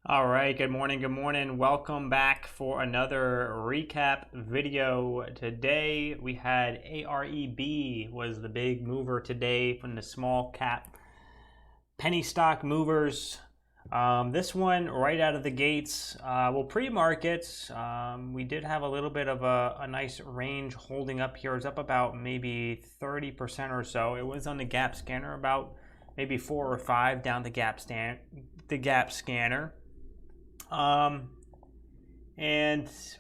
All right, good morning, good morning. Welcome back for another recap video. Today we had AREB was the big mover today from the small cap penny stock movers. This one right out of the gates, well, pre-market, we did have a little bit of a nice range holding up here. It's up about maybe 30% or so. It was on the gap scanner about maybe 4 or 5 down the gap scanner. And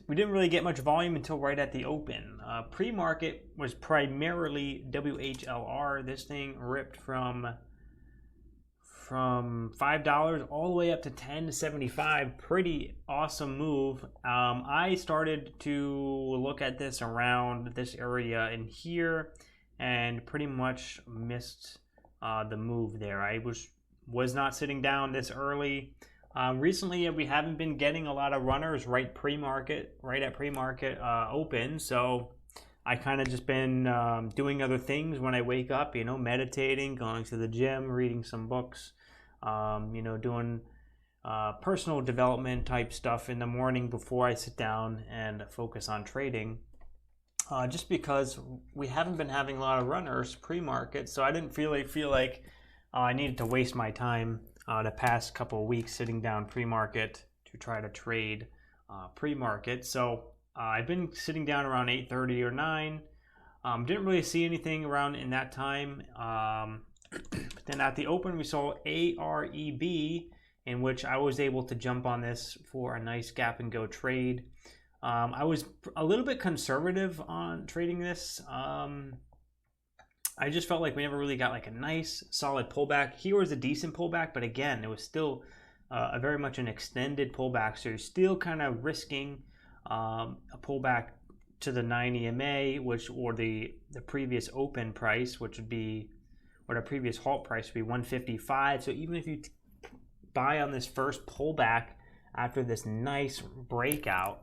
we didn't really get much volume until right at the open. Pre-market was primarily WHLR. This thing ripped from $5 all the way up to $10 to $75. Pretty awesome move. I started to look at this around this area in here and pretty much missed the move there. I was not sitting down this early. Recently, we haven't been getting a lot of runners right at pre-market open, so I kind of just been doing other things when I wake up, meditating, going to the gym, reading some books, doing personal development type stuff in the morning before I sit down and focus on trading. Just because we haven't been having a lot of runners pre-market, so I didn't really feel like I needed to waste my time the past couple of weeks sitting down pre-market to try to trade pre-market. So I've been sitting down around 8:30 or 9. Didn't really see anything around in that time. But then at the open we saw AREB, in which I was able to jump on this for a nice gap and go trade. I was a little bit conservative on trading this. I just felt like we never really got like a nice solid pullback. Here was a decent pullback, but again, it was still a very much an extended pullback. So you're still kind of risking a pullback to the 9 EMA, or the previous open price, which would be, or the previous halt price would be 155. So even if you buy on this first pullback after this nice breakout,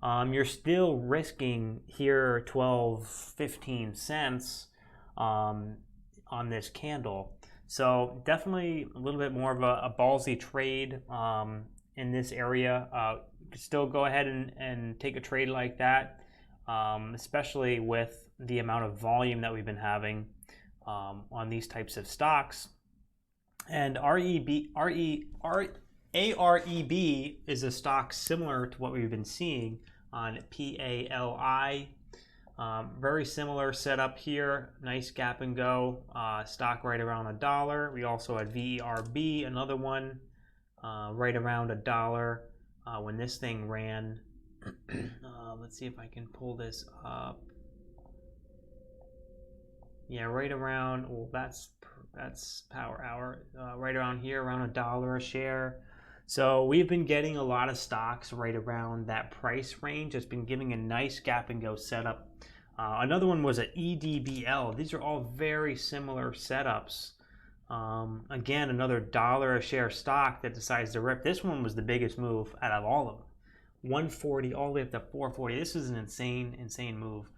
you're still risking here 12-15 cents on this candle. So definitely a little bit more of a ballsy trade in this area. You could still go ahead and take a trade like that, especially with the amount of volume that we've been having on these types of stocks. And AREB is a stock similar to what we've been seeing on PALI. Very similar setup here. Nice gap and go. Stock right around $1. We also had VERB, another one right around $1 when this thing ran. Let's see if I can pull this up. Yeah, right around. Well, that's power hour. Right around here, around $1 a share. So we've been getting a lot of stocks right around that price range. It's been giving a nice gap and go setup. Another one was an EDBL. These are all very similar setups. Again, another $1 a share stock that decides to rip. This one was the biggest move out of all of them. 140 all the way up to 440. This is an insane move.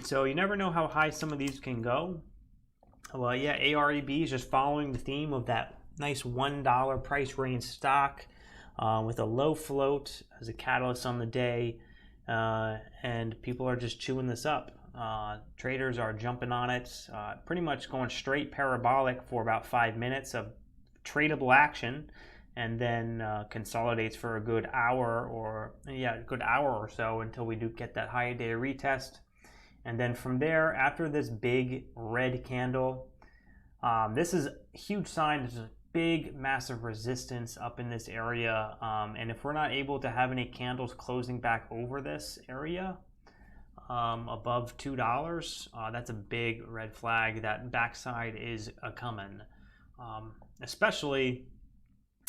So you never know how high some of these can go. Well, yeah, AREB is just following the theme of that nice $1 price range stock with a low float as a catalyst on the day. And people are just chewing this up. Traders are jumping on it, pretty much going straight parabolic for about 5 minutes of tradable action, and then consolidates for a good hour or so until we do get that high day retest. And then from there, after this big red candle, this is a huge sign. There's a big massive resistance up in this area, and if we're not able to have any candles closing back over this area above $2, that's a big red flag. That backside is a coming, especially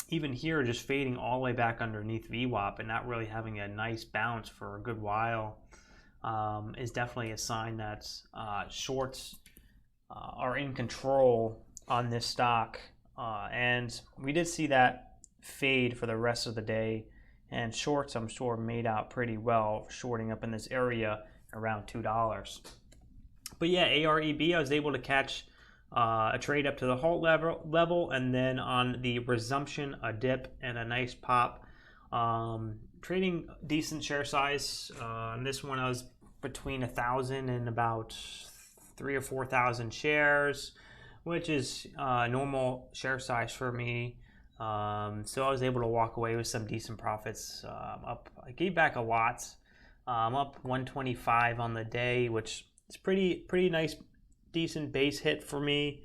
even here just fading all the way back underneath VWAP and not really having a nice bounce for a good while is definitely a sign that shorts are in control on this stock. And we did see that fade for the rest of the day, and shorts I'm sure made out pretty well shorting up in this area around $2. But yeah, AREB, I was able to catch a trade up to the halt level, and then on the resumption, a dip and a nice pop. Trading decent share size. On this one, I was between 1,000 and about 3,000 or 4,000 shares, which is normal share size for me. So I was able to walk away with some decent profits. I gave back a lot. I'm up 125 on the day, which is pretty nice, decent base hit for me.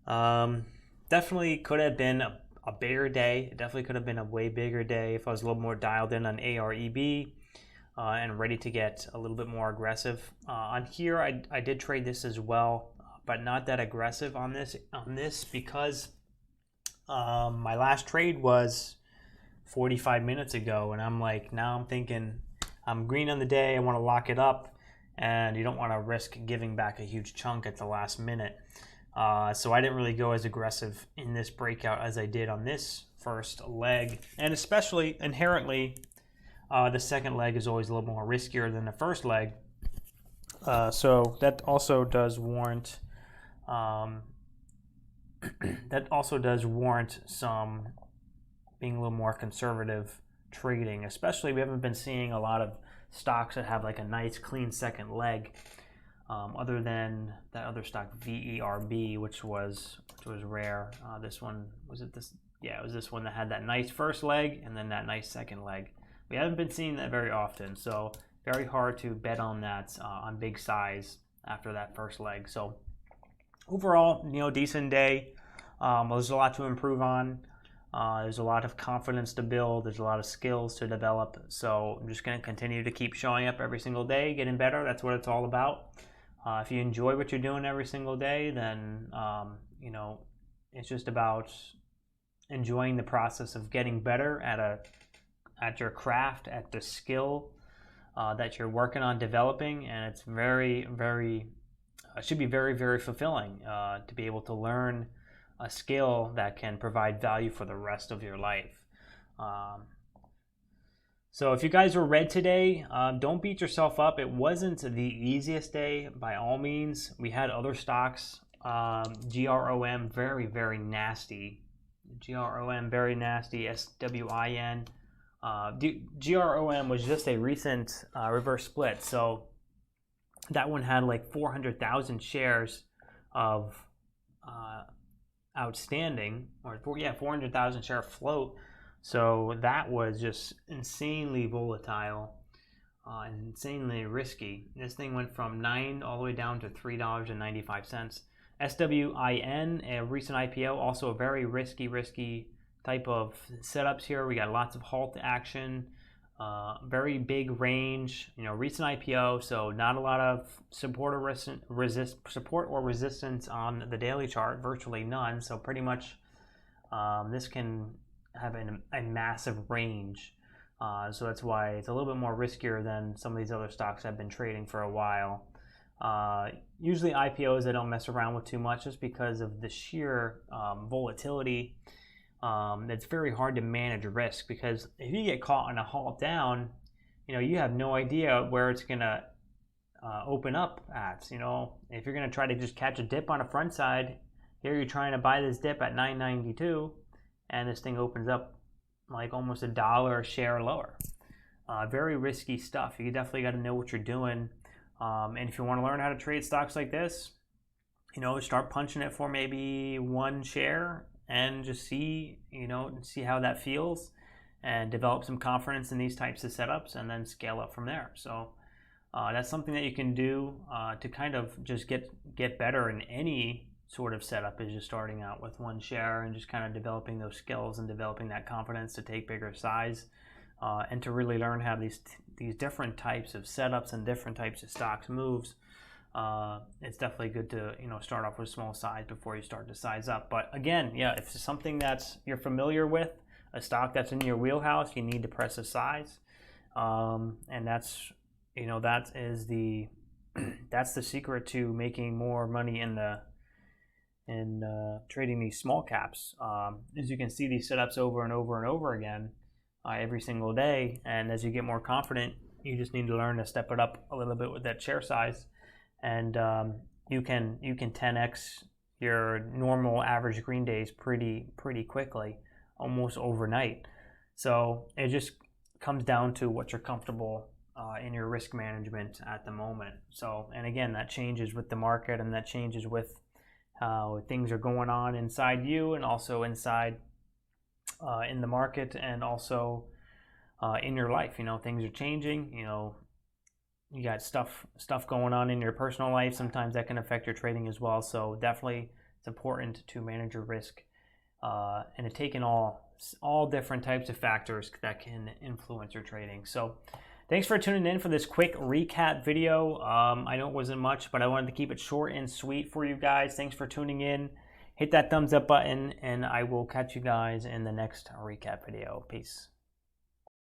Definitely could have been a bigger day. It definitely could have been a way bigger day if I was a little more dialed in on AREB and ready to get a little bit more aggressive. On here, I did trade this as well, but not that aggressive on this because my last trade was 45 minutes ago, and now I'm thinking I'm green on the day. I want to lock it up, and you don't want to risk giving back a huge chunk at the last minute. So I didn't really go as aggressive in this breakout as I did on this first leg, and especially inherently, the second leg is always a little more riskier than the first leg. So that also does warrant some being a little more conservative trading. Especially, we haven't been seeing a lot of stocks that have like a nice clean second leg, other than that other stock VERB, which was rare. This one, was it this? Yeah, it was this one that had that nice first leg and then that nice second leg. We haven't been seeing that very often, so very hard to bet on that on big size after that first leg. So overall, decent day. There's a lot to improve on. There's a lot of confidence to build. There's a lot of skills to develop. So I'm just going to continue to keep showing up every single day, getting better. That's what it's all about. If you enjoy what you're doing every single day, then it's just about enjoying the process of getting better at your craft, at the skill that you're working on developing, and it's should be very, very fulfilling to be able to learn a skill that can provide value for the rest of your life. So if you guys were red today, don't beat yourself up. It wasn't the easiest day by all means. We had other stocks. GROM, very, very nasty. GROM, very nasty. SWIN. GROM was just a recent reverse split. So that one had like 400,000 shares of outstanding, or 400,000 share float. So that was just insanely volatile, insanely risky. This thing went from $9 all the way down to $3.95. SWIN, a recent IPO, also a very risky type of setups here. We got lots of halt action, very big range, recent IPO, so not a lot of support or resistance on the daily chart, virtually none. So pretty much this can have a massive range. So that's why it's a little bit more riskier than some of these other stocks I've been trading for a while. Usually IPOs I don't mess around with too much just because of the sheer volatility. It's very hard to manage risk, because if you get caught in a halt down, you have no idea where it's gonna open up at. If you're gonna try to just catch a dip on a front side, here you're trying to buy this dip at $9.92, and this thing opens up like almost $1 a share lower. Very risky stuff. You definitely got to know what you're doing. And if you want to learn how to trade stocks like this, start punching it for maybe one share and just see how that feels, and develop some confidence in these types of setups, and then scale up from there. So that's something that you can do to kind of just get better in any sort of setup, is just starting out with one share and just kind of developing those skills and developing that confidence to take bigger size, and to really learn how these different types of setups and different types of stocks moves. It's definitely good to start off with small size before you start to size up. But again, if it's something that you're familiar with, a stock that's in your wheelhouse, you need to press a size, and that's that's the secret to making more money in trading these small caps. As you can see these setups over and over and over again every single day, and as you get more confident, you just need to learn to step it up a little bit with that share size, and you can 10x your normal average green days pretty quickly, almost overnight. So it just comes down to what you're comfortable in your risk management at the moment. So, and again, that changes with the market, and that changes with how things are going on inside you, and also inside in the market, and also in your life. You know, things are changing. You know, you got stuff going on in your personal life. Sometimes that can affect your trading as well. So definitely, it's important to manage your risk and to take in all different types of factors that can influence your trading. So thanks for tuning in for this quick recap video. I know it wasn't much, but I wanted to keep it short and sweet for you guys. Thanks for tuning in. Hit that thumbs up button, and I will catch you guys in the next recap video. Peace.